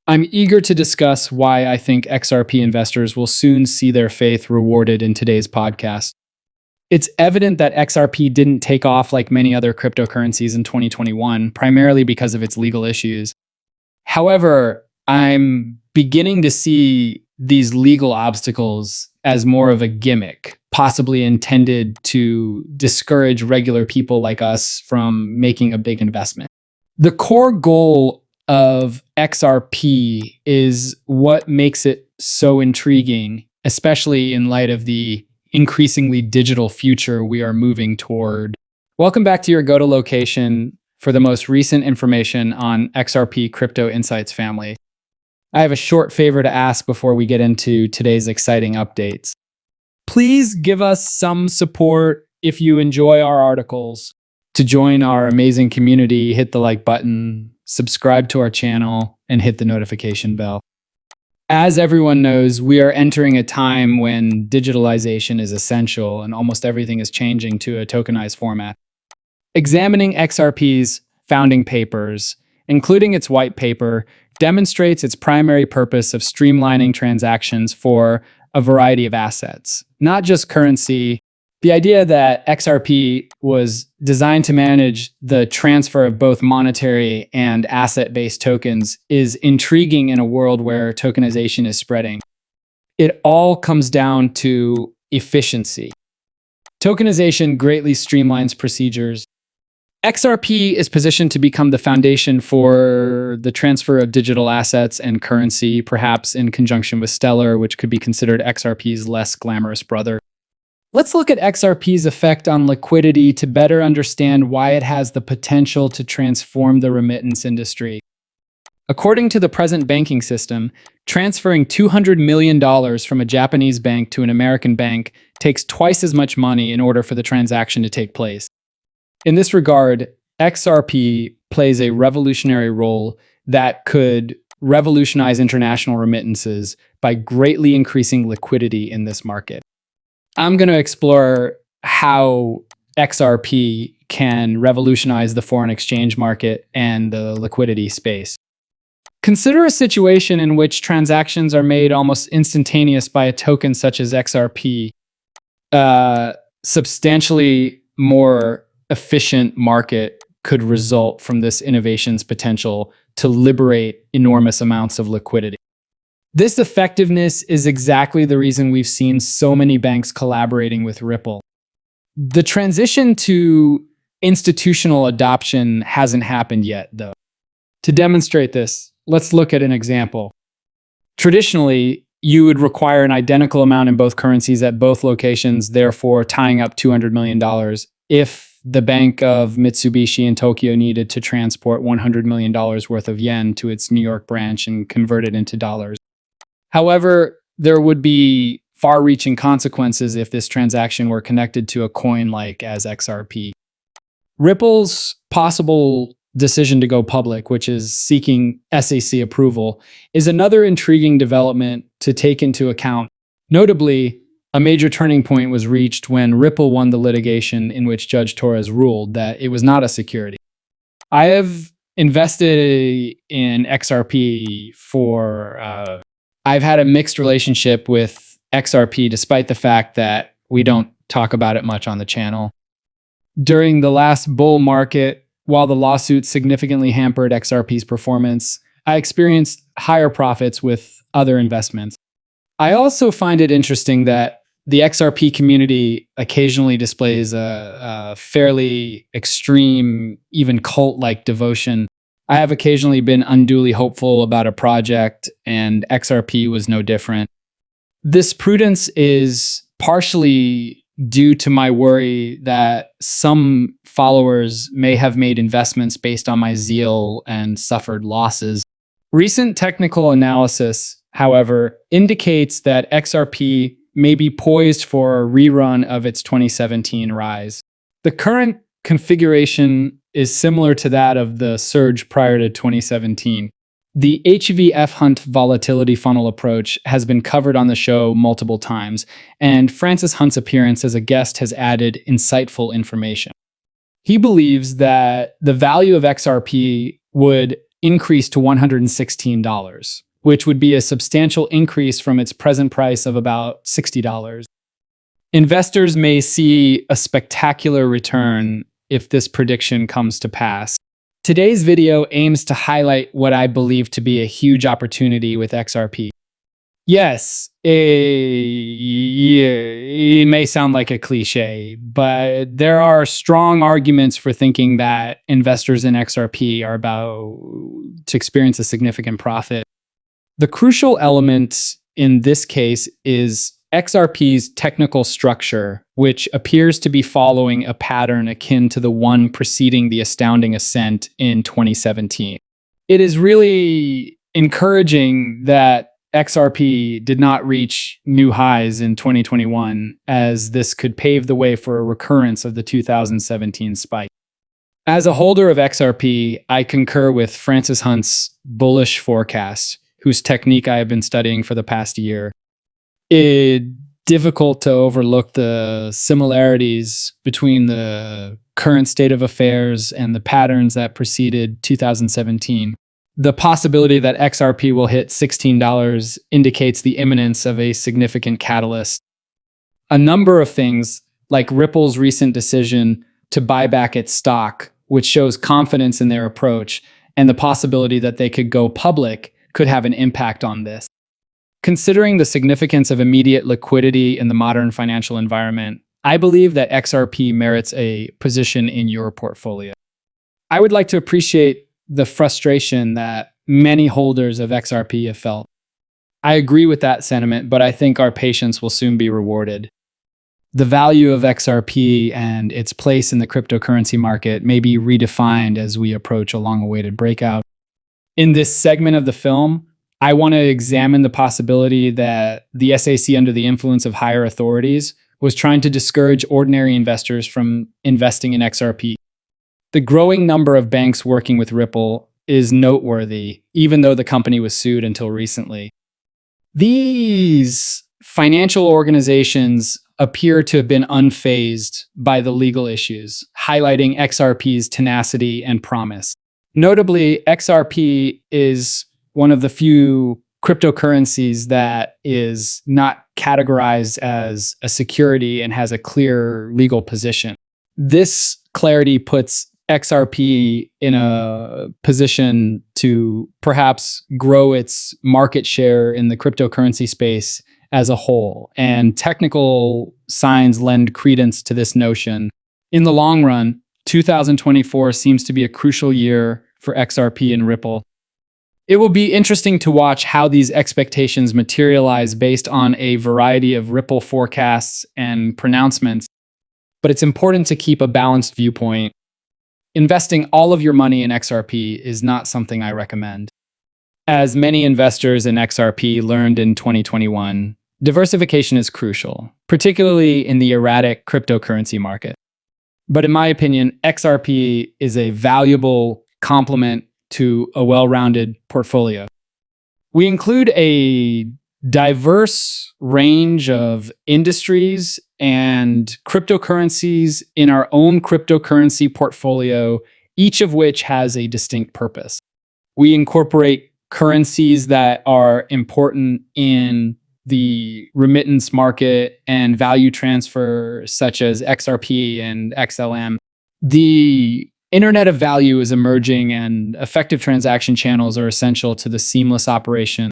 I'm eager to discuss why I think XRP investors will soon see their faith rewarded in today's podcast. It's evident that XRP didn't take off like many other cryptocurrencies in 2021, primarily because of its legal issues. However, I'm beginning to see these legal obstacles as more of a gimmick, possibly intended to discourage regular people like us from making a big investment. The core goal of XRP is what makes it so intriguing, especially in light of the increasingly digital future we are moving toward. Welcome back to your go-to location for the most recent information on XRP Crypto Insights family. I have a short favor to ask before we get into today's exciting updates. Please give us some support if you enjoy our articles. To join our amazing community, hit the like button, subscribe to our channel, and hit the notification bell. As everyone knows, we are entering a time when digitalization is essential and almost everything is changing to a tokenized format. Examining XRP's founding papers, including its white paper, demonstrates its primary purpose of streamlining transactions for a variety of assets, not just currency. The idea that XRP was designed to manage the transfer of both monetary and asset-based tokens is intriguing in a world where tokenization is spreading. It all comes down to efficiency. Tokenization greatly streamlines procedures. XRP is positioned to become the foundation for the transfer of digital assets and currency, perhaps in conjunction with Stellar, which could be considered XRP's less glamorous brother. Let's look at XRP's effect on liquidity to better understand why it has the potential to transform the remittance industry. According to the present banking system, transferring $200 million from a Japanese bank to an American bank takes twice as much money in order for the transaction to take place. In this regard, XRP plays a revolutionary role that could revolutionize international remittances by greatly increasing liquidity in this market. I'm going to explore how XRP can revolutionize the foreign exchange market and the liquidity space. Consider a situation in which transactions are made almost instantaneous by a token such as XRP. Substantially more efficient market could result from this innovation's potential to liberate enormous amounts of liquidity. This effectiveness is exactly the reason we've seen so many banks collaborating with Ripple. The transition to institutional adoption hasn't happened yet, though. To demonstrate this, let's look at an example. Traditionally, you would require an identical amount in both currencies at both locations, therefore tying up $200 million if the Bank of Mitsubishi in Tokyo needed to transport $100 million worth of yen to its New York branch and convert it into dollars. However, there would be far-reaching consequences if this transaction were connected to a coin like as XRP. Ripple's possible decision to go public, which is seeking SEC approval, is another intriguing development to take into account. Notably, a major turning point was reached when Ripple won the litigation in which Judge Torres ruled that it was not a security. I have invested in XRP for I've had a mixed relationship with XRP despite the fact that we don't talk about it much on the channel. During the last bull market, while the lawsuit significantly hampered XRP's performance, I experienced higher profits with other investments. I also find it interesting that the XRP community occasionally displays a fairly extreme, even cult-like devotion. I have occasionally been unduly hopeful about a project, and XRP was no different. This prudence is partially due to my worry that some followers may have made investments based on my zeal and suffered losses. Recent technical analysis, however, indicates that XRP may be poised for a rerun of its 2017 rise. The current configuration is similar to that of the surge prior to 2017. The HVF Hunt volatility funnel approach has been covered on the show multiple times, and Francis Hunt's appearance as a guest has added insightful information. He believes that the value of XRP would increase to $116, which would be a substantial increase from its present price of about $60. Investors may see a spectacular return if this prediction comes to pass. Today's video aims to highlight what I believe to be a huge opportunity with XRP. Yes, it may sound like a cliche, but there are strong arguments for thinking that investors in XRP are about to experience a significant profit. The crucial element in this case is XRP's technical structure, which appears to be following a pattern akin to the one preceding the astounding ascent in 2017. It is really encouraging that XRP did not reach new highs in 2021, as this could pave the way for a recurrence of the 2017 spike. As a holder of XRP, I concur with Francis Hunt's bullish forecast, whose technique I have been studying for the past year. It's difficult to overlook the similarities between the current state of affairs and the patterns that preceded 2017. The possibility that XRP will hit $16 indicates the imminence of a significant catalyst. A number of things, like Ripple's recent decision to buy back its stock, which shows confidence in their approach, and the possibility that they could go public, could have an impact on this. Considering the significance of immediate liquidity in the modern financial environment, I believe that XRP merits a position in your portfolio. I would like to appreciate the frustration that many holders of XRP have felt. I agree with that sentiment, but I think our patience will soon be rewarded. The value of XRP and its place in the cryptocurrency market may be redefined as we approach a long-awaited breakout. In this segment of the film, I want to examine the possibility that the SEC, under the influence of higher authorities, was trying to discourage ordinary investors from investing in XRP. The growing number of banks working with Ripple is noteworthy, even though the company was sued until recently. These financial organizations appear to have been unfazed by the legal issues, highlighting XRP's tenacity and promise. Notably, XRP is one of the few cryptocurrencies that is not categorized as a security and has a clear legal position. This clarity puts XRP in a position to perhaps grow its market share in the cryptocurrency space as a whole, and technical signs lend credence to this notion. In the long run, 2024 seems to be a crucial year for XRP and Ripple. It will be interesting to watch how these expectations materialize based on a variety of Ripple forecasts and pronouncements, but it's important to keep a balanced viewpoint. Investing all of your money in XRP is not something I recommend. As many investors in XRP learned in 2021, diversification is crucial, particularly in the erratic cryptocurrency market. But in my opinion, XRP is a valuable complement to a well-rounded portfolio. We include a diverse range of industries and cryptocurrencies in our own cryptocurrency portfolio, each of which has a distinct purpose. We incorporate currencies that are important in the remittance market and value transfer, such as XRP and XLM. The Internet of Value is emerging, and effective transaction channels are essential to the seamless operation